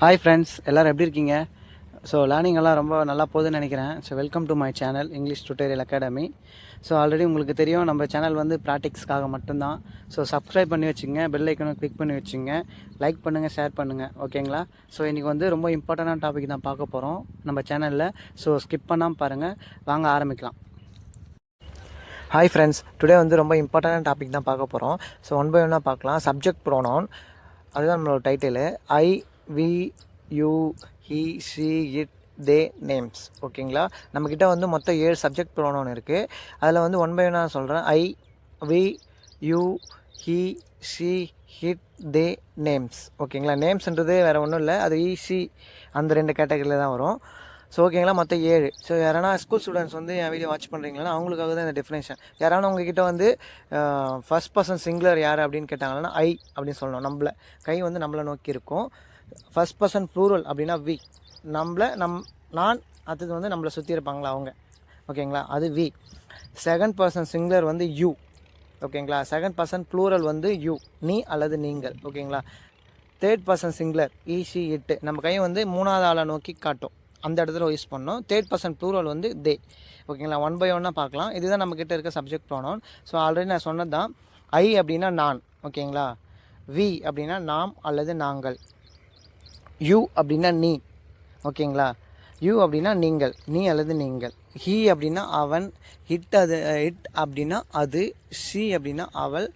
Hi friends, எல்லோரும் எப்படி இருக்கீங்க? ஸோ லேர்னிங் எல்லாம் ரொம்ப நல்லா போகுதுன்னு நினைக்கிறேன். So welcome to my channel English tutorial academy. So already உங்களுக்கு தெரியும், நம்ம சேனல் வந்து ப்ராக்டிக்ஸ்க்காக மட்டும்தான். ஸோ சப்ஸ்கிரைப் பண்ணி வச்சுங்க, பெல் ஐக்கனும் கிளிக் பண்ணி வச்சுங்க, லைக் பண்ணுங்கள், ஷேர் பண்ணுங்கள், ஓகேங்களா? ஸோ இன்றைக்கி வந்து ரொம்ப இம்பார்ட்டண்டான டாபிக் தான் பார்க்க போகிறோம் நம்ம சேனலில். ஸோ ஸ்கிப் பண்ணாமல் பாருங்கள், வாங்க ஆரம்பிக்கலாம். ஹாய் ஃப்ரெண்ட்ஸ், டுடே வந்து ரொம்ப இம்பார்ட்டண்டான டாபிக் தான் பார்க்க போகிறோம். ஸோ ஒன் பை ஒன்னாக பார்க்கலாம். சப்ஜெக்ட் ப்ரோனவுன், அதுதான் நம்மளோட title. I, we, you, he, she, it, they, names. ஓகேங்களா? நம்மக்கிட்ட வந்து மொத்தம் 7 சப்ஜெக்ட் ப்ரோனவுன் இருக்குது. அதில் வந்து ஒன் பை ஒன்னாக சொல்கிறேன். I, we, you, he, she, it, they, names. ஓகேங்களா? நேம்ஸ்ன்றது வேறு ஒன்றும் இல்லை, அது ஈஸி, அந்த 2 கேட்டகரியில் தான் வரும். ஸோ ஓகேங்களா, மொத்தம் 7. ஸோ யாரானா ஸ்கூல் ஸ்டூடெண்ட்ஸ் வந்து என் வீடியோ வாட்ச் பண்ணுறீங்களா, அவங்களுக்காக தான் இந்த டெஃபினேஷன். யாரானா உங்ககிட்ட வந்து ஃபர்ஸ்ட் பர்சன் சிங்குலர் யார் அப்படின்னு கேட்டாங்கன்னா ஐ அப்படின்னு சொல்லணும். நம்மளை கை வந்து நம்மளை நோக்கி இருக்கும். ஃபர்ஸ்ட் பர்சன் ப்ளூரல் அப்படின்னா வி, நம்மளை நான், அடுத்தது வந்து நம்மளை சுற்றி இருப்பாங்களா அவங்க. ஓகேங்களா? அது வி. செகண்ட் பர்சன் சிங்குலர் வந்து யூ. ஓகேங்களா? செகண்ட் பர்சன் ப்ளூரல் வந்து யூ, நீ அல்லது நீங்கள். ஓகேங்களா? தேர்ட் பர்சன் சிங்குலர் ஈஸி, இட்டு, நம்ம கை வந்து 3வது ஆளை நோக்கி காட்டும், அந்த இடத்துல யூஸ் பண்ணோம். தேர்ட் பர்சன் ப்ளூரல் வந்து தே. ஓகேங்களா? ஒன் பை ஒன்னாக பார்க்கலாம். இதுதான் நம்மக்கிட்ட இருக்க சப்ஜெக்ட் ப்ரோனவுன். ஸோ ஆல்ரெடி நான் சொன்னது தான். ஐ அப்படின்னா நான். ஓகேங்களா? வி அப்படின்னா நாம் அல்லது நாங்கள். யூ அப்படின்னா நீ. ஓகேங்களா? யூ அப்படின்னா நீங்கள், நீ அல்லது நீங்கள். ஹி அப்படின்னா அவன். ஹிட் அப்படின்னா அது. ஷி அப்படின்னா அவள்.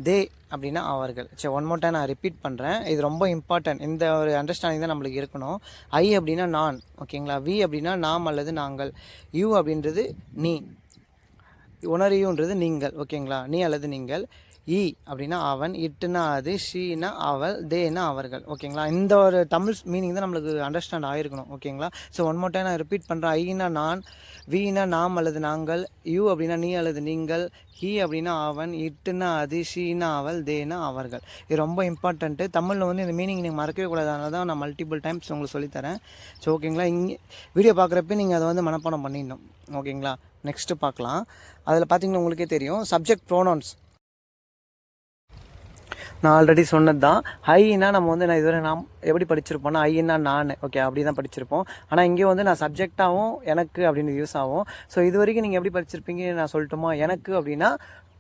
தே அப்படின்னா அவர்கள். சரி, ஒன் மோர் டைம் நான் ரிப்பீட் பண்ணுறேன். இது ரொம்ப இம்பார்ட்டன்ட். இந்த ஒரு அண்டர்ஸ்டாண்டிங் தான் நம்மளுக்கு இருக்கணும். ஐ அப்படின்னா நான். ஓகேங்களா? வி அப்படின்னா நாம் அல்லது நாங்கள். யூ அப்படின்றது நீ. உணரியுன்றது நீங்கள். ஓகேங்களா? நீ அல்லது நீங்கள். இ அப்படின்னா அவன். இட்டுனா அது. ஷீனா அவள். தேனா அவர்கள். ஓகேங்களா? இந்த ஒரு தமிழ் மீனிங் தான் நம்மளுக்கு அண்டர்ஸ்டாண்ட் ஆகிருக்கணும். ஓகேங்களா? ஸோ ஒன் மோர் டைம் நான் ரிப்பீட் பண்ணுறேன். ஐனா நான், வீனா நாம் அல்லது நாங்கள், யூ அப்படின்னா நீ அல்லது நீங்கள், ஹி அப்படின்னா அவன், இட்டுனா அது, ஷீனா அவள், தேனா அவர்கள். இது ரொம்ப இம்பார்ட்டண்ட்டு. தமிழில் வந்து இந்த மீனிங் நீங்கள் மறக்கவே கூடாது. அதனால தான் நான் மல்டிபிள் டைம்ஸ் உங்களுக்கு சொல்லித்தரேன். ஸோ ஓகேங்களா? இங்கே வீடியோ பார்க்குறப்ப நீங்கள் அதை வந்து மனப்பாடம் பண்ணிடணும். ஓகேங்களா? நெக்ஸ்ட்டு பார்க்கலாம். அதில் பார்த்தீங்கன்னா உங்களுக்கே தெரியும், சப்ஜெக்ட் ப்ரோனவுன்ஸ். நான் ஆல்ரெடி சொன்னது தான். ஹைனா நம்ம வந்து நான் இதுவரை நாம் எப்படி படிச்சிருப்போம்னா ஐன்னா நான். ஓகே, அப்படி தான் படிச்சிருப்போம். ஆனால் இங்கே வந்து நான் சப்ஜெக்டாகவும் எனக்கு அப்படின்னு யூஸ் ஆகும். ஸோ இது வரைக்கும் நீங்கள் எப்படி படிச்சிருப்பீங்க நான் சொல்லட்டுமா? எனக்கு அப்படின்னா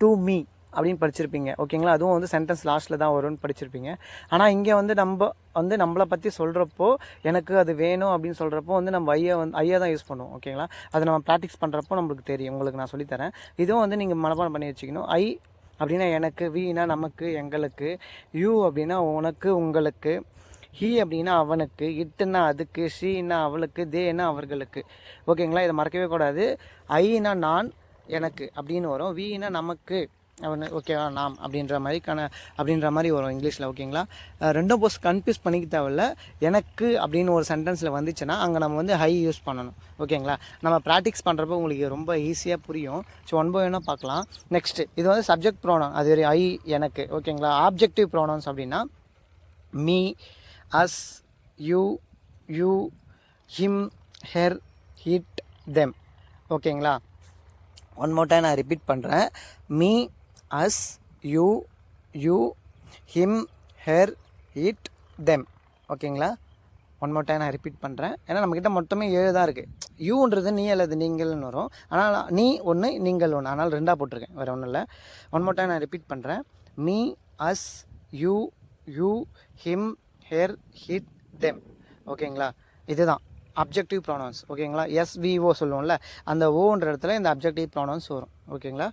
டு மீ அப்படின்னு படிச்சிருப்பீங்க. ஓகேங்களா? அதுவும் வந்து சென்டென்ஸ் லாஸ்ட்டில் தான் வரும்னு படிச்சிருப்பீங்க. ஆனால் இங்கே வந்து நம்மளை பற்றி சொல்கிறப்போ, எனக்கு அது வேணும் அப்படின்னு சொல்கிறப்போ வந்து நம்ம ஐயா தான் யூஸ் பண்ணுவோம். ஓகேங்களா? அதை நம்ம ப்ராக்டிஸ் பண்ணுறப்போ நம்மளுக்கு தெரியும். உங்களுக்கு நான் சொல்லித்தரேன். இதுவும் வந்து நீங்கள் மனப்பாடம் பண்ணி வச்சுக்கணும். ஐ அப்படின்னா எனக்கு, வீனா நமக்கு எங்களுக்கு, யூ அப்படின்னா உனக்கு உங்களுக்கு, ஹி அப்படின்னா அவனுக்கு, இட்டுன்னா அதுக்கு, ஷீனா அவளுக்கு, தேனா அவர்களுக்கு. ஓகேங்களா? இதை மறக்கவே கூடாது. ஐனா நான் எனக்கு அப்படின்னு வரும். வீனா நமக்கு அவனு, ஓகேவா, நாம் அப்படின்ற மாதிரி வரும் இங்கிலீஷில். ஓகேங்களா? ரெண்டும் போஸ்ட் கன்ஃபியூஸ் பண்ணிக்க தேவையில்ல. எனக்கு அப்படின்னு ஒரு சென்டென்ஸில் வந்துச்சுன்னா அங்கே நம்ம வந்து ஹை யூஸ் பண்ணணும். ஓகேங்களா? நம்ம ப்ராக்டிக்ஸ் பண்ணுறப்போ உங்களுக்கு ரொம்ப ஈஸியாக புரியும். ஸோ ஒன் பை ஒன்னாக பார்க்கலாம். நெக்ஸ்ட்டு இது வந்து சப்ஜெக்ட் ப்ரோனவுன், அது ஒரு ஐ எனக்கு. ஓகேங்களா? ஆப்ஜெக்டிவ் ப்ரோனவுன்ஸ் அப்படின்னா me, us, you, him, her, it, them. ஓகேங்களா? ஒன் மோர் டைம் நான் ரிப்பீட் பண்ணுறேன். Me, us, you, him, her, it, them. ஓகேங்களா? ஒன் மோர் டைம் நான் ரிப்பீட் பண்ணுறேன். ஏன்னா நம்மக்கிட்ட மொத்தமே 7 தான் இருக்குது. யூன்றது நீ அல்லது நீங்கள்னு வரும். ஆனால் நீ ஒன்று, நீங்கள் ஒன்று, ஆனால் 2ஆக போட்டிருக்கேன், வேறு ஒன்றும் இல்லை. ஒன் மோர் டைம் நான் ரிப்பீட் பண்ணுறேன். Me, us, you, him, her, it, them. ஓகேங்களா? இதுதான் அப்ஜெக்டிவ் ப்ரோனவுன்ஸ். ஓகேங்களா? எஸ்விஓ சொல்லுவோம்ல, அந்த ஓன்ற இடத்துல இந்த அப்ஜெக்டிவ் ப்ரோனவுன்ஸ் வரும். ஓகேங்களா?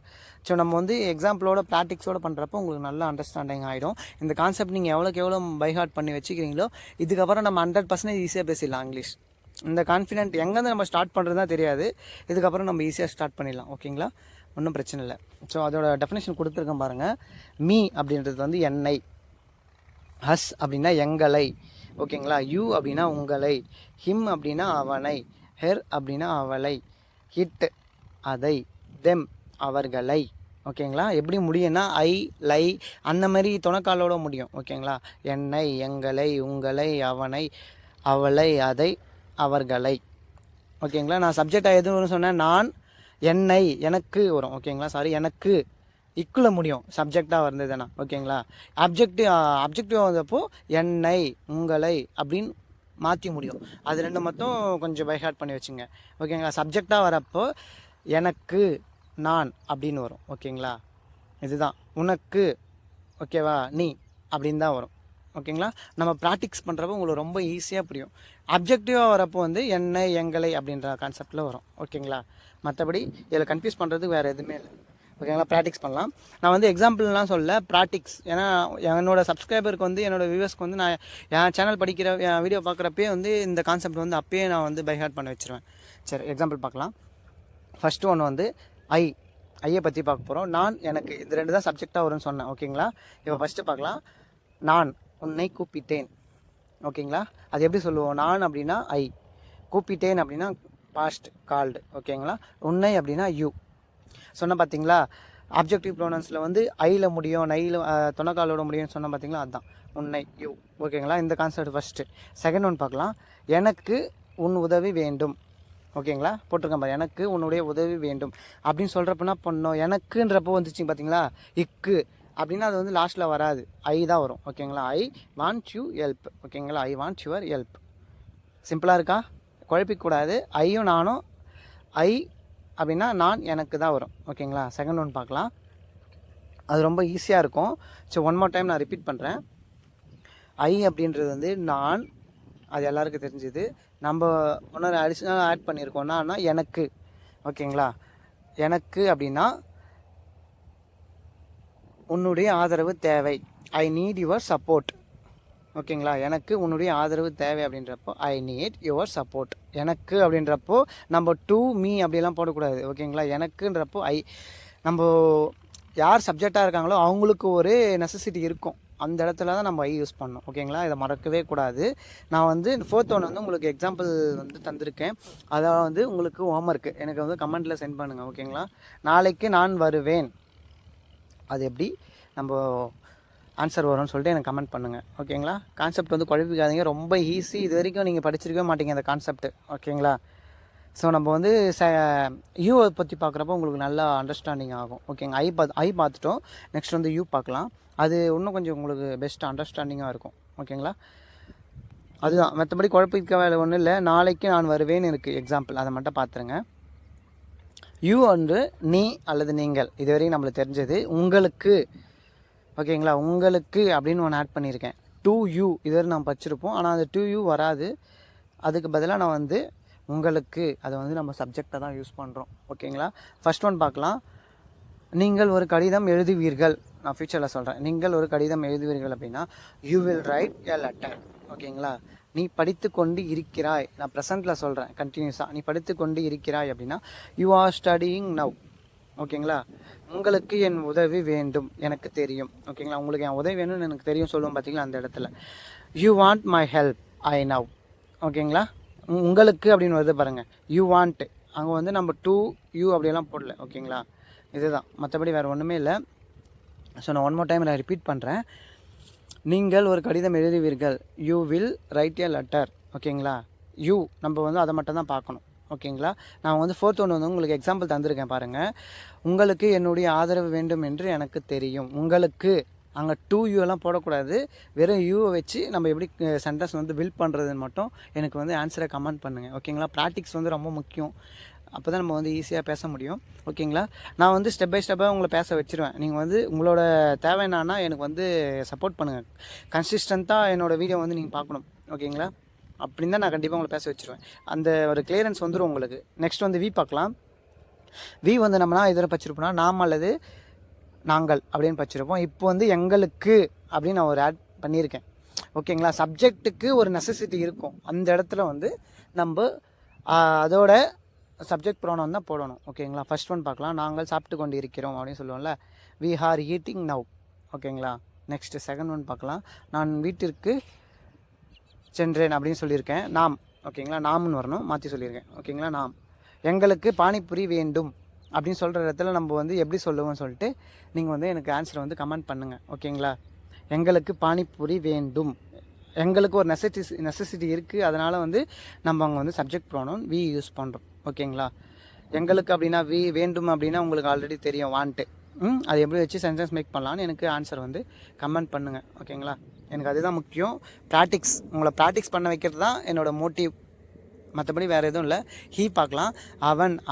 ஸோ நம்ம வந்து எக்ஸாம்பிளோட ப்ராக்டிக்ஸோட பண்ணுறப்போ உங்களுக்கு நல்ல அண்டர்ஸ்டாண்டிங் ஆகிடும். இந்த கான்செப்ட் நீங்கள் எவ்வளோ பைஹார்ட் பண்ணி வச்சுக்கிறீங்களோ, இதுக்கப்புறம் நம்ம 100% ஈஸியாக பேசிடலாம் இங்கிலீஷ். இந்த கான்ஃபிடென்ட் எங்கேருந்து நம்ம ஸ்டார்ட் பண்ணுறது தான் தெரியாது. இதுக்கப்புறம் நம்ம ஈஸியாக ஸ்டார்ட் பண்ணிடலாம். ஓகேங்களா? ஒன்றும் பிரச்சனை இல்லை. ஸோ அதோட டெஃபினேஷன் கொடுத்துருக்கேன் பாருங்கள். மீ அப்படின்றது வந்து என்னை, ஹஸ் அப்படின்னா எங்களை. ஓகேங்களா? யூ அப்படின்னா உங்களை, ஹிம் அப்படின்னா அவனை, ஹெர் அப்படின்னா அவளை, ஹிட் அதை, தெம் அவர்களை. ஓகேங்களா? எப்படி முடியும்னா ஐ, லை, அந்த மாதிரி துணைக்காலோட முடியும். ஓகேங்களா? என்னை, எங்களை, உங்களை, அவனை, அவளை, அதை, அவர்களை. ஓகேங்களா? நான் சப்ஜெக்டாக எதுவும் சொன்னேன், நான், என்னை, எனக்கு வரும். ஓகேங்களா? சாரி, எனக்கு இக்குள்ள முடியும் சப்ஜெக்டாக வந்ததுன்னா. ஓகேங்களா? அப்ஜெக்டிவ் வந்தப்போ என்னை, உங்களை அப்படின்னு மாற்றி முடியும். அது ரெண்டு மட்டும் கொஞ்சம் பைஹார்ட் பண்ணி வச்சுங்க. ஓகேங்களா. சப்ஜெக்டாக வரப்போ எனக்கு, நான் அப்படின்னு வரும். ஓகேங்களா. இதுதான் உனக்கு, ஓகேவா, நீ அப்படின்னு தான் வரும். ஓகேங்களா. நம்ம ப்ராக்டிக்ஸ் பண்ணுறப்போ உங்களுக்கு ரொம்ப ஈஸியாக புரியும். அப்ஜெக்டிவாக வரப்போ வந்து என்னை, எங்களை அப்படின்ற கான்செப்டில் வரும். ஓகேங்களா. மற்றபடி இதில் கன்ஃபியூஸ் பண்ணுறதுக்கு வேறு எதுவுமே இல்லை. ஓகேங்களா. ப்ராக்டிக்ஸ் பண்ணலாம். நான் வந்து எக்ஸாம்பிள்லாம் சொல்ல ப்ராக்டிக்ஸ், ஏன்னா என்னோடய சப்ஸ்கிரைபருக்கு வந்து என்னோடய வியூவர்ஸ்க்கு வந்து நான் என் சேனல் படிக்கிற என் வீடியோ பார்க்குறப்பே வந்து இந்த கான்செப்ட் வந்து அப்பயே நான் வந்து பைஹார்ட் பண்ணி வச்சுருவேன். சரி, எக்ஸாம்பிள் பார்க்கலாம். ஃபஸ்ட்டு ஒன்று வந்து ஐயை பற்றி பார்க்க போகிறோம். நான், எனக்கு, இது ரெண்டு தான் சப்ஜெக்டாக வரும்னு சொன்னேன். ஓகேங்களா. இப்போ ஃபஸ்ட்டு பார்க்கலாம். நான் உன்னை கூப்பிட்டேன். ஓகேங்களா. அது எப்படி சொல்லுவோம்? நான் அப்படின்னா ஐ, கூப்பிட்டேன் அப்படின்னா பாஸ்ட் கால்டு. ஓகேங்களா. உன்னை அப்படின்னா யூ சொன்ன பார்த்தீங்களா. ஆப்ஜெக்டிவ் ப்ரோனன்ஸில் வந்து ஐயில் முடியும், நையில் தொணக்காலோட முடியும்னு சொன்ன பார்த்தீங்களா. அதுதான் உன்னை, யூ. ஓகேங்களா. இந்த கான்செப்ட் ஃபஸ்ட்டு. செகண்ட் ஒன் பார்க்கலாம். எனக்கு உன் உதவி வேண்டும். ஓகேங்களா. போட்டிருக்கேன் பாரு, எனக்கு உன்னுடைய உதவி வேண்டும் அப்படின்னு சொல்கிறப்ப என்ன பண்ணோம், எனக்குன்றப்போ வந்துச்சு பார்த்தீங்களா. இக்கு அப்படின்னா அது வந்து லாஸ்ட்டில் வராது, ஐ தான் வரும். ஓகேங்களா. I want you help. ஓகேங்களா. I want your help. சிம்பிளாக இருக்கா, குழப்பிக்கூடாது. ஐயும் நானும், ஐ அப்படின்னா நான், எனக்கு தான் வரும். ஓகேங்களா. செகண்ட் ஒன் பார்க்கலாம். அது ரொம்ப ஈஸியாக இருக்கும். ஸோ ஒன் மோர் டைம் நான் ரிப்பீட் பண்ணுறேன். ஐ அப்படின்றது வந்து நான், அது எல்லாருக்கும் தெரிஞ்சுது. நம்ம இன்னொரு அடிஷ்னலாக ஆட் பண்ணியிருக்கோம்னா எனக்கு. ஓகேங்களா. எனக்கு அப்படின்னா உன்னுடைய ஆதரவு தேவை. I need your support. ஓகேங்களா. எனக்கு உன்னுடைய ஆதரவு தேவை அப்படின்றப்போ ஐ நீட் யுவர் சப்போர்ட். எனக்கு அப்படின்றப்போ நம்ம டு மீ அப்படிலாம் போடக்கூடாது. ஓகேங்களா. எனக்குன்றப்போ நம்ம யார் சப்ஜெக்டாக இருக்காங்களோ அவங்களுக்கு ஒரு நெசசிட்டி இருக்கும், அந்த இடத்துல தான் நம்ம ஐ யூஸ் பண்ணோம். ஓகேங்களா. இதை மறக்கவே கூடாது. நான் வந்து ஃபோர்த் ஒன் வந்து உங்களுக்கு எக்ஸாம்பிள் வந்து தந்திருக்கேன். அதாவது வந்து உங்களுக்கு ஹோம்ஒர்க்கு எனக்கு வந்து கமெண்ட்டில் சென்ட் பண்ணுங்கள். ஓகேங்களா. நாளைக்கு நான் வருவேன், அது எப்படி நம்ம ஆன்சர் வரும்னு சொல்லிட்டு எனக்கு கமெண்ட் பண்ணுங்கள். ஓகேங்களா. கான்செப்ட் வந்து குழப்பிக்காதீங்க, ரொம்ப ஈஸி. இது வரைக்கும் நீங்கள் படிச்சிருக்கவே மாட்டீங்க அந்த கான்செப்ட். ஓகேங்களா. ஸோ நம்ம வந்து யூவை பற்றி பார்க்குறப்போ உங்களுக்கு நல்லா அண்டர்ஸ்டாண்டிங் ஆகும். ஓகேங்க. ஐ பார்த்துட்டோம். நெக்ஸ்ட் வந்து யூ பார்க்கலாம். அது இன்னும் கொஞ்சம் உங்களுக்கு பெஸ்ட் அண்டர்ஸ்டாண்டிங்காக இருக்கும். ஓகேங்களா. அதுதான், மற்றபடி குழப்பிக்க வேலை ஒன்றும் இல்லை. நாளைக்கு நான் வருவேன்னு இருக்குது எக்ஸாம்பிள், அதை மட்டும் பார்த்துருங்க. யூ வந்து நீ அல்லது நீங்கள், இது வரைக்கும் நம்மளுக்கு தெரிஞ்சது. உங்களுக்கு, ஓகேங்களா, உங்களுக்கு அப்படின்னு ஒன்று ஆட் பண்ணியிருக்கேன். டு யூ இதுவரை நம்ம படிச்சிருப்போம், ஆனால் அது டு யூ வராது. அதுக்கு பதிலாக நான் வந்து உங்களுக்கு, அதை வந்து நம்ம சப்ஜெக்டை தான் யூஸ் பண்ணுறோம். ஓகேங்களா. ஃபர்ஸ்ட் ஒன் பார்க்கலாம். நீங்கள் ஒரு கடிதம் எழுதுவீர்கள். நான் ஃபியூச்சரில் சொல்கிறேன். நீங்கள் ஒரு கடிதம் எழுதுவீர்கள் அப்படின்னா you will write a letter. ஓகேங்களா. நீ படித்து கொண்டு இருக்கிறாய், நான் ப்ரெசண்ட்டில் சொல்கிறேன் கண்டினியூஸாக. நீ படித்து கொண்டு இருக்கிறாய் அப்படின்னா யூ ஆர் ஸ்டடியிங் நவ். ஓகேங்களா. உங்களுக்கு என் உதவி வேண்டும், எனக்கு தெரியும். ஓகேங்களா. உங்களுக்கு என் உதவி வேணும்னு எனக்கு தெரியும் சொல்லுவோம் பார்த்தீங்களா, அந்த இடத்துல you want my help I now. ஓகேங்களா. உங்களுக்கு அப்படின்னு வருது பாருங்கள், யூ வாண்ட். அங்கே வந்து நம்ம டு யூ அப்படியெல்லாம் போடல. ஓகேங்களா. இதுதான், மற்றபடி வேறு ஒன்றுமே இல்லை. ஸோ நான் ஒன் மோர் டைம் நான் ரிப்பீட் பண்ணுறேன். நீங்கள் ஒரு கடிதம் எழுதுவீர்கள், you will write a letter. ஓகேங்களா. யூ நம்ம வந்து அதை மட்டும் தான் பார்க்கணும். ஓகேங்களா. நான் வந்து ஃபோர்த் ஒன்று வந்து உங்களுக்கு எக்ஸாம்பிள் தந்திருக்கேன் பாருங்கள். உங்களுக்கு என்னுடைய ஆதரவு வேண்டும் என்று எனக்கு தெரியும். உங்களுக்கு அங்கே டூ யூ எல்லாம் போடக்கூடாது, வெறும் யூவை வச்சு நம்ம எப்படி சென்டென்ஸ் வந்து பில்ட் பண்ணுறதுன்னு மட்டும் எனக்கு வந்து ஆன்சரை கமெண்ட் பண்ணுங்கள். ஓகேங்களா. ப்ராக்டிக்ஸ் வந்து ரொம்ப முக்கியம், அப்போ தான் நம்ம வந்து ஈஸியாக பேச முடியும். ஓகேங்களா. நான் வந்து ஸ்டெப் பை ஸ்டெப்பாக உங்களை பேச வச்சுருவேன். நீங்கள் வந்து உங்களோட தேவை என்னன்னா எனக்கு வந்து சப்போர்ட் பண்ணுங்கள், கன்சிஸ்டண்ட்டாக என்னோடய வீடியோ வந்து நீங்கள் பார்க்கணும். ஓகேங்களா. அப்படின்னு தான் நான் கண்டிப்பாக உங்களை பேச வச்சுருவேன். அந்த ஒரு கிளியரன்ஸ் வந்துடும் உங்களுக்கு. நெக்ஸ்ட் வந்து வி பார்க்கலாம். வி வந்து நம்மனா இதில் பச்சிருப்போம்னா நாம் அல்லது நாங்கள் அப்படின்னு பச்சிருப்போம். இப்போ வந்து எங்களுக்கு அப்படின்னு நான் ஒரு ஆட் பண்ணியிருக்கேன். ஓகேங்களா. சப்ஜெக்ட்டுக்கு ஒரு நெசசிட்டி இருக்கும், அந்த இடத்துல வந்து நம்ம அதோட சப்ஜெக்ட் ப்ரோனவுன் தான் போடணும். ஓகேங்களா. ஃபர்ஸ்ட் ஒன் பார்க்கலாம். நாங்கள் சாப்பிட்டு கொண்டு இருக்கிறோம் அப்படின்னு சொல்லுவோம்ல, வி ஆர் ஈட்டிங் நவ். ஓகேங்களா. நெக்ஸ்ட்டு செகண்ட் ஒன் பார்க்கலாம். நான் வீட்டிற்கு சென்றேன் அப்படின்னு சொல்லியிருக்கேன், நாம். ஓகேங்களா. நாம்னு வரணும், மாற்றி சொல்லியிருக்கேன். ஓகேங்களா. நாம். எங்களுக்கு பானிபூரி வேண்டும் அப்படின்னு சொல்கிற இடத்துல நம்ம வந்து எப்படி சொல்லுவோம்னு சொல்லிட்டு நீங்கள் வந்து எனக்கு ஆன்சரை வந்து கமெண்ட் பண்ணுங்கள். ஓகேங்களா. எங்களுக்கு பானிபூரி வேண்டும், எங்களுக்கு ஒரு நெசசிட்டி இருக்குது, அதனால் வந்து நம்ம அங்கே வந்து சப்ஜெக்ட் ப்ரோனவுன் வி யூஸ் பண்ணுறோம். ஓகேங்களா. எங்களுக்கு அப்படின்னா வி, வேண்டும் அப்படின்னா உங்களுக்கு ஆல்ரெடி தெரியும் வாண்ட்டு. அது எப்படி வச்சு சென்டென்ஸ் மேக் பண்ணலான்னு எனக்கு ஆன்சர் வந்து கமெண்ட் பண்ணுங்கள். ஓகேங்களா. எனக்கு அதுதான் முக்கியம். உங்களை ப்ராக்டிக்ஸ் பண்ண வைக்கிறது தான் என்னோடய மோட்டிவ். மற்றபடி வேறு எதுவும் இல்லை. ஹீ பார்க்கலாம்.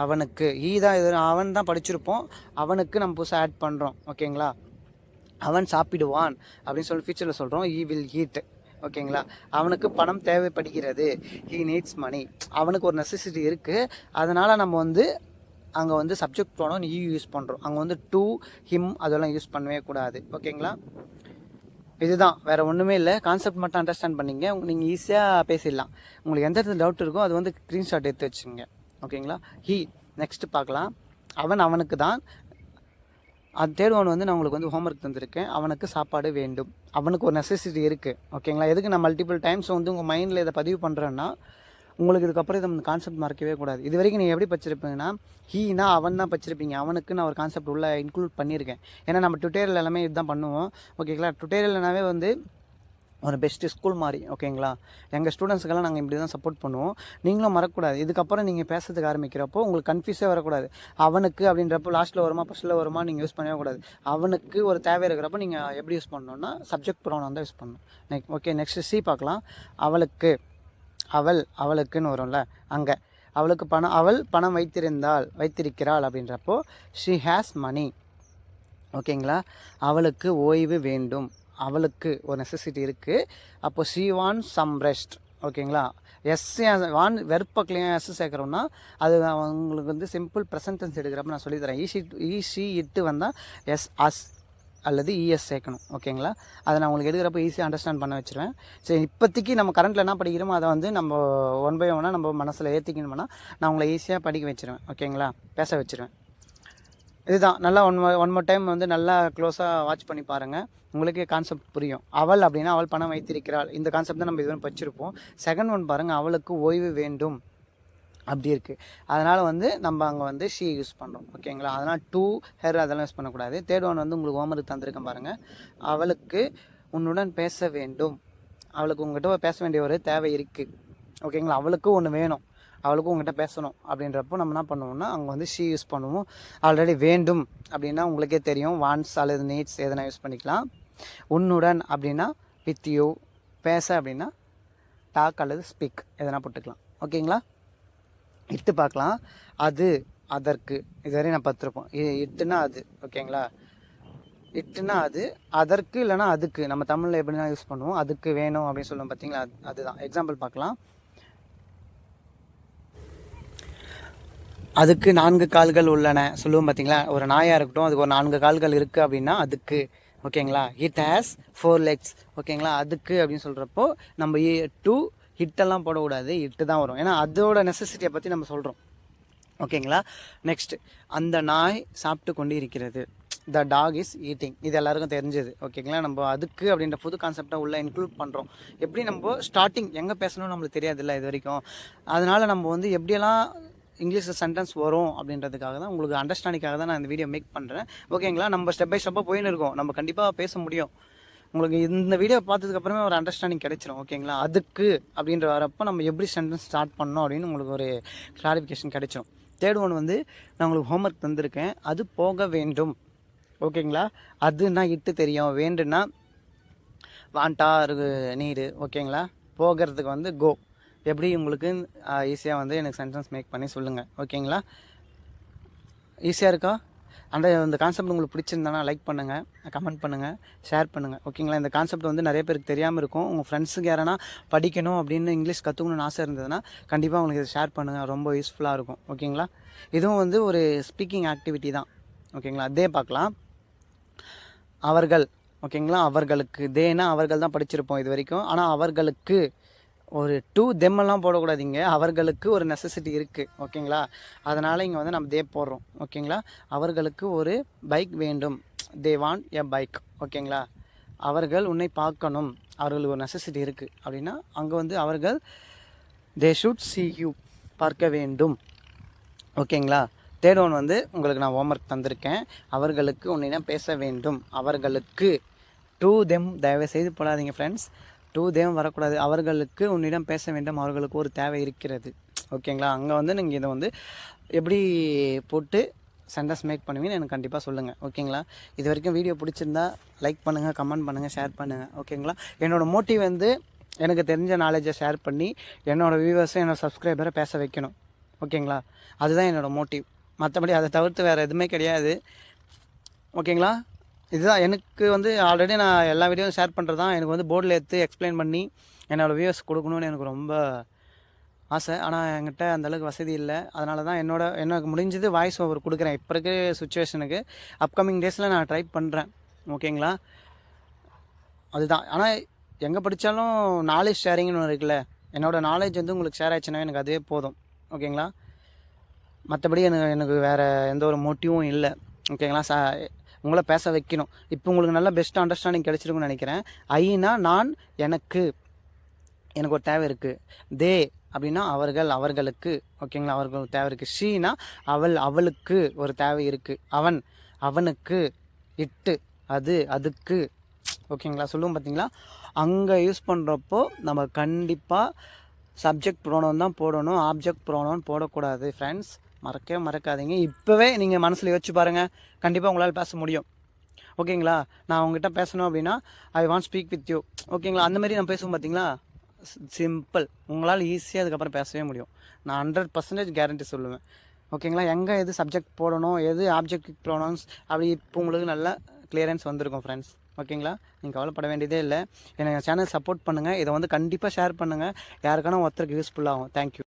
அவனுக்கு ஹீ தான் அவன் தான் படிச்சிருப்போம். அவனுக்கு நம்ம புதுசாக ஆட் பண்ணுறோம். ஓகேங்களா? அவன் சாப்பிடுவான் அப்படின்னு சொல்லி ஃபியூச்சரில் சொல்கிறோம். He will eat. ஓகேங்களா? அவனுக்கு பணம் தேவைப்படுகிறது. He needs money. அவனுக்கு ஒரு நெசசிட்டி இருக்குது. அதனால் நம்ம வந்து அங்கே வந்து சப்ஜெக்ட் ப்ரோனவுன் ஹீ யூஸ் பண்ணுறோம். அங்கே வந்து டு, ஹிம் அதெல்லாம் யூஸ் பண்ணவே கூடாது. ஓகேங்களா? இதுதான், வேறு ஒன்றுமே இல்லை. கான்செப்ட் மட்டும் அண்டர்ஸ்டாண்ட் பண்ணிங்க, நீங்கள் ஈஸியாக பேசிடலாம். உங்களுக்கு எந்த இடத்துல டவுட் இருக்கோ அது வந்து ஸ்க்ரீன்ஷாட் எடுத்து வச்சுங்க. ஓகேங்களா? ஹீ நெக்ஸ்ட்டு பார்க்கலாம். அவனுக்கு தான். அது தேர்ட் ஒன் வந்து நான் உங்களுக்கு வந்து ஹோம்ஒர்க் தந்திருக்கேன். அவனுக்கு சாப்பாடு வேண்டும். அவனுக்கு ஒரு நெசசிட்டி இருக்குது. ஓகேங்களா? எதுக்கு நான் மல்டிபிள் டைம்ஸ் வந்து உங்கள் மைண்டில் இதை பதிவு பண்ணுறேன்னா, உங்களுக்கு இதுக்கப்புறம் இதை இந்த கான்செப்ட் மறக்கவே கூடாது. இது வரைக்கும் நீங்கள் எப்படி படிச்சிருப்பீங்கன்னா, ஹீனா அவன் தான் படிச்சிருப்பீங்க. அவனுக்கு நான் ஒரு கான்செப்ட் உள்ள இன்க்ளூட் பண்ணியிருக்கேன். ஏன்னா நம்ம டுட்டோரியல் எல்லாமே இதுதான் பண்ணுவோம். ஓகேங்களா? டுட்டோரியல்னாவே வந்து ஒரு பெஸ்ட்டு ஸ்கூல் மாதிரி. ஓகேங்களா? எங்கள் ஸ்டூடெண்ட்ஸுக்கெல்லாம் நாங்கள் இப்படி தான் சப்போர்ட் பண்ணுவோம். நீங்களும் மறக்கக்கூடாது. இதுக்கப்புறம் நீங்கள் பேசுறதுக்கு ஆரம்பிக்கிறப்போ உங்களுக்கு கன்ஃபியூஸே வரக்கூடாது. அவனுக்கு அப்படின்றப்போ லாஸ்ட்டில் வருமா ஃபஸ்ட்டில் வருமா நீங்கள் யூஸ் பண்ணவே கூடாது. அவனுக்கு ஒரு தேவை இருக்கிறப்போ நீங்கள் எப்படி யூஸ் பண்ணணுன்னா சப்ஜெக்ட் ப்ரோனவுன் தான் யூஸ் பண்ணணும். ஓகே, நெக்ஸ்ட்டு சி பார்க்கலாம். அவளுக்குன்னு வரும்ல, அங்கே அவள் பணம் வைத்திருக்கிறாள் அப்படின்றப்போ ஷி ஹேஸ் மணி. ஓகேங்களா? அவளுக்கு ஓய்வு வேண்டும். அவளுக்கு ஒரு நெசசிட்டி இருக்குது. அப்போ ஷி வாண்ட் சம் ரெஸ்ட். ஓகேங்களா? வெறுப்பக்கலையும் எஸ் சேர்க்குறோம்னா அது உங்களுக்கு வந்து சிம்பிள் ப்ரெசன்டென்ஸ் எடுக்கிறப்ப நான் சொல்லித்தரேன். ஈஸி இட்டு வந்தால் எஸ் அஸ் அல்லது இஎஸ் சேர்க்கணும். ஓகேங்களா? அதை நான் உங்களுக்கு எடுக்கிறப்போ ஈஸியாக அண்டர்ஸ்டாண்ட் பண்ண வச்சுருவேன். சரி, இப்போதைக்கு நம்ம கரண்ட்டில் என்ன படிக்கிறோமோ அதை வந்து நம்ம ஒன் பை ஒன்னாக நம்ம மனசில் ஏற்றிக்கணும்னா நான் உங்களை ஈஸியாக படிக்க வச்சுருவேன். ஓகேங்களா? பேச வச்சுருவேன். இதுதான். நல்லா ஒன் மோர் டைம் வந்து நல்லா க்ளோஸாக வாட்ச் பண்ணி பாருங்கள். உங்களுக்கே கான்செப்ட் புரியும். அவள் அப்படின்னா அவள் பணம் வைத்திருக்கிறாள். இந்த கான்செப்ட் தான் நம்ம இதுவரை படிச்சிருப்போம். செகண்ட் ஒன் பாருங்கள், அவளுக்கு ஓய்வு வேண்டும் அப்படி இருக்குது. அதனால் வந்து நம்ம அங்கே வந்து ஷீ யூஸ் பண்ணுறோம். ஓகேங்களா? அதனால் டு, ஹெர் அதெல்லாம் யூஸ் பண்ணக்கூடாது. தேர்ட் ஒன் வந்து உங்களுக்கு ஹோம்ஒர்க் தந்திருக்கேன் பாருங்கள். அவளுக்கு உன்னுடன் பேச வேண்டும். அவளுக்கு உங்கள்கிட்ட பேச வேண்டிய ஒரு தேவை இருக்குது. ஓகேங்களா? அவளுக்கு ஒன்று வேணும், அவளுக்கும் உங்கள்கிட்ட பேசணும் அப்படின்றப்போ நம்ம என்ன பண்ணுவோம்னா அங்கே வந்து ஷீ யூஸ் பண்ணுவோம். ஆல்ரெடி வேண்டும் அப்படின்னா உங்களுக்கே தெரியும், வாண்ட்ஸ் அல்லது நீட்ஸ் எதனா யூஸ் பண்ணிக்கலாம். உன்னுடன் அப்படின்னா வித் யூ. பேச அப்படின்னா டாக் அல்லது ஸ்பீக் எதனா போட்டுக்கலாம். ஓகேங்களா? இட்டு பார்க்கலாம். அது, அதற்கு. இதுவரை நான் பார்த்துருப்போம். இட்டுனா அது. ஓகேங்களா? இட்டுனா அது, அதற்கு இல்லைனா அதுக்கு. நம்ம தமிழில் எப்படின்னா யூஸ் பண்ணுவோம். அதுக்கு வேணும் அப்படின்னு சொல்லுவோம் பார்த்தீங்களா? அதுதான். எக்ஸாம்பிள் பார்க்கலாம். அதுக்கு 4 கால்கள் உள்ளன சொல்லுவோம் பார்த்தீங்களா? ஒரு நாயாக இருக்கட்டும், அதுக்கு ஒரு 4 கால்கள் இருக்குது அப்படின்னா அதுக்கு. ஓகேங்களா? It has 4 legs. ஓகேங்களா? அதுக்கு அப்படின்னு சொல்கிறப்போ நம்ம டு ஹிட்டெல்லாம் போடக்கூடாது, இட்டு தான் வரும். ஏன்னா அதோட நெசசிட்டியை பற்றி நம்ம சொல்கிறோம். ஓகேங்களா? நெக்ஸ்ட்டு, அந்த நாய் சாப்பிட்டு கொண்டு இருக்கிறது. த டாக் இஸ் ஈட்டிங். இது எல்லாருக்கும் தெரிஞ்சது. ஓகேங்களா? நம்ம அதுக்கு அப்படின்ற புது கான்செப்டை உள்ளே இன்க்ளூட் பண்ணுறோம். எப்படி நம்ம ஸ்டார்டிங் எங்கே பேசணும்னு நம்மளுக்கு தெரியாதுல்ல இது வரைக்கும். அதனால் நம்ம வந்து எப்படியெல்லாம் இங்கிலீஷில் சென்டென்ஸ் வரும் அப்படின்றதுக்காக தான், உங்களுக்கு அண்டர்ஸ்டாண்டிங்காக தான் நான் இந்த வீடியோ மேக் பண்ணுறேன். ஓகேங்களா? நம்ம ஸ்டெப் பை ஸ்டெப்பாக போயின்னு இருக்கோம். நம்ம கண்டிப்பாக பேச முடியும். உங்களுக்கு இந்த வீடியோ பார்த்ததுக்கப்புறமே ஒரு அண்டர்ஸ்டாண்டிங் கிடைச்சிரும். ஓகேங்களா? அதுக்கு அப்படின்ற வரப்போ நம்ம எப்படி சென்டென்ஸ் ஸ்டார்ட் பண்ணோம் அப்படின்னு உங்களுக்கு ஒரு கிளாரிஃபிகேஷன் கிடைச்சிரும். தேர்ட் ஒன் வந்து நான் உங்களுக்கு ஹோம்ஒர்க் தந்திருக்கேன். அது போக வேண்டும். ஓகேங்களா? அதுனா இட்டு தெரியும், வேண்டுன்னா வாண்டா நீடு. ஓகேங்களா? போகிறதுக்கு வந்து கோ. எப்படி உங்களுக்கு ஈஸியாக வந்து எனக்கு சென்டென்ஸ் மேக் பண்ணி சொல்லுங்கள். ஓகேங்களா? ஈஸியாக இருக்கா? இந்த கான்செப்ட் உங்களுக்கு பிடிச்சிருந்தானா லைக் பண்ணுங்கள், கமெண்ட் பண்ணுங்கள், ஷேர் பண்ணுங்கள். ஓகேங்களா? இந்த கான்செப்ட் வந்து நிறைய பேருக்கு தெரியாமல் இருக்கும். உங்கள் ஃப்ரெண்ட்ஸுக்கு யாரனா படிக்கணும் அப்படின்னு இங்கிலீஷ் கற்றுக்கணும்னு ஆசை இருந்ததுன்னா கண்டிப்பாக உங்களுக்கு இதை ஷேர் பண்ணுங்கள். ரொம்ப யூஸ்ஃபுல்லாக இருக்கும். ஓகேங்களா? இதுவும் வந்து ஒரு ஸ்பீக்கிங் ஆக்டிவிட்டி தான். ஓகேங்களா? அதே பார்க்கலாம். அவர்கள். ஓகேங்களா? அவர்களுக்கு. தேனா அவர்கள் தான் படிச்சிருப்போம் இது வரைக்கும். ஆனால் அவர்களுக்கு ஒரு டு தெம்மெல்லாம் போடக்கூடாதீங்க. அவர்களுக்கு ஒரு நெசசிட்டி இருக்குது. ஓகேங்களா? அதனால் இங்கே வந்து நம்ம தே போடுறோம். ஓகேங்களா? அவர்களுக்கு ஒரு பைக் வேண்டும். They want a bike. ஓகேங்களா? அவர்கள் உன்னை பார்க்கணும். அவர்களுக்கு ஒரு நெசசிட்டி இருக்குது அப்படின்னா அங்கே வந்து அவர்கள் தே ஷுட் see you. பார்க்க வேண்டும். ஓகேங்களா? தேர்ட் ஒன் வந்து உங்களுக்கு நான் ஹோம்ஒர்க் தந்திருக்கேன். அவர்களுக்கு உன்னிடம் பேச வேண்டும். அவர்களுக்கு டு தெம் தயவு செய்து போடாதீங்க ஃப்ரெண்ட்ஸ். டு தேம் வரக்கூடாது. அவர்களுக்கு உன்னிடம் பேச வேண்டும். அவர்களுக்கு ஒரு தேவை இருக்கிறது. ஓகேங்களா? அங்கே வந்து நீங்கள் இதை வந்து எப்படி போட்டு சென்டென்ஸ் மேக் பண்ணுவீங்கன்னு எனக்கு கண்டிப்பாக சொல்லுங்கள். ஓகேங்களா? இது வரைக்கும் வீடியோ பிடிச்சிருந்தா லைக் பண்ணுங்கள், கமெண்ட் பண்ணுங்கள், ஷேர் பண்ணுங்கள். ஓகேங்களா? என்னோடய மோட்டிவ் வந்து எனக்கு தெரிஞ்ச நாலேஜை ஷேர் பண்ணி என்னோடய வியூவர்ஸை என்னோடய சப்ஸ்கிரைபரை பேச வைக்கணும். ஓகேங்களா? அதுதான் என்னோடய மோட்டிவ். மற்றபடி அதை தவிர்த்து வேறு எதுவுமே கிடையாது. ஓகேங்களா? இதுதான் எனக்கு வந்து ஆல்ரெடி நான் எல்லா வீடியோவும் ஷேர் பண்ணுறது தான். எனக்கு வந்து போர்டில் எடுத்து எக்ஸ்பிளைன் பண்ணி என்னோடய வியூவர்ஸ் கொடுக்கணுன்னு எனக்கு ரொம்ப ஆசை. ஆனால் என்கிட்ட அந்தளவுக்கு வசதி இல்லை. அதனால தான் எனக்கு முடிஞ்சது வாய்ஸ் ஓவர் கொடுக்குறேன் இப்போ இருக்கிற சுச்சுவேஷனுக்கு. அப்கமிங் டேஸில் நான் ட்ரை பண்ணுறேன். ஓகேங்களா? அதுதான். ஆனால் எங்கே படித்தாலும் நாலேஜ் ஷேரிங்னு ஒன்று இருக்குல்ல. என்னோடய நாலேஜ் வந்து உங்களுக்கு ஷேர் ஆச்சுன்னா எனக்கு அதுவே போதும். ஓகேங்களா? மற்றபடி எனக்கு வேறு எந்த ஒரு மோட்டிவும் இல்லை. ஓகேங்களா? உங்களை பேச வைக்கணும். இப்போ உங்களுக்கு நல்ல பெஸ்ட் அண்டர்ஸ்டாண்டிங் கிடச்சிருக்குன்னு நினைக்கிறேன். ஐனா நான், எனக்கு ஒரு தேவை இருக்குது. தே அப்படின்னா அவர்கள், அவர்களுக்கு. ஓகேங்களா? அவர்களுக்கு தேவை இருக்குது. ஷீனா அவள், அவளுக்கு ஒரு தேவை இருக்குது. அவன், அவனுக்கு. இட்டு, அது, அதுக்கு. ஓகேங்களா? சொல்லுவோம் பார்த்தீங்களா? அங்கே யூஸ் பண்ணுறப்போ நம்ம கண்டிப்பாக சப்ஜெக்ட் ப்ரோனவுன் தான் போடணும். ஆப்ஜெக்ட் ப்ரோனவுன் போடக்கூடாது ஃப்ரெண்ட்ஸ். மறக்கவே மறக்காதீங்க. இப்போவே நீங்கள் மனசில் யோசிச்சு பாருங்கள். கண்டிப்பாக உங்களால் பேச முடியும். ஓகேங்களா? நான் உங்ககிட்ட பேசணும் அப்படின்னா I want speak with you. ஓகேங்களா? அந்த மாதிரி நான் பேசுவோம் பார்த்தீங்களா? சிம்பிள். உங்களால் ஈஸியாக அதுக்கப்புறம் பேசவே முடியும். நான் 100% கேரண்டி சொல்லுவேன். ஓகேங்களா? எங்கே எது சப்ஜெக்ட் போடணும், எது ஆப்ஜெக்ட் ப்ரோனவுன்ஸ் அப்படி இப்போ உங்களுக்கு நல்ல கிளியரன்ஸ் வந்திருக்கும் ஃப்ரெண்ட்ஸ். ஓகேங்களா? நீங்கள் கவலைப்பட வேண்டியதே இல்லை. எனக்கு சேனல் சப்போர்ட் பண்ணுங்கள். இதை வந்து கண்டிப்பாக ஷேர் பண்ணுங்கள். யாருக்கான ஒருத்தருக்கு யூஸ்ஃபுல்லாகும். தேங்க்யூ.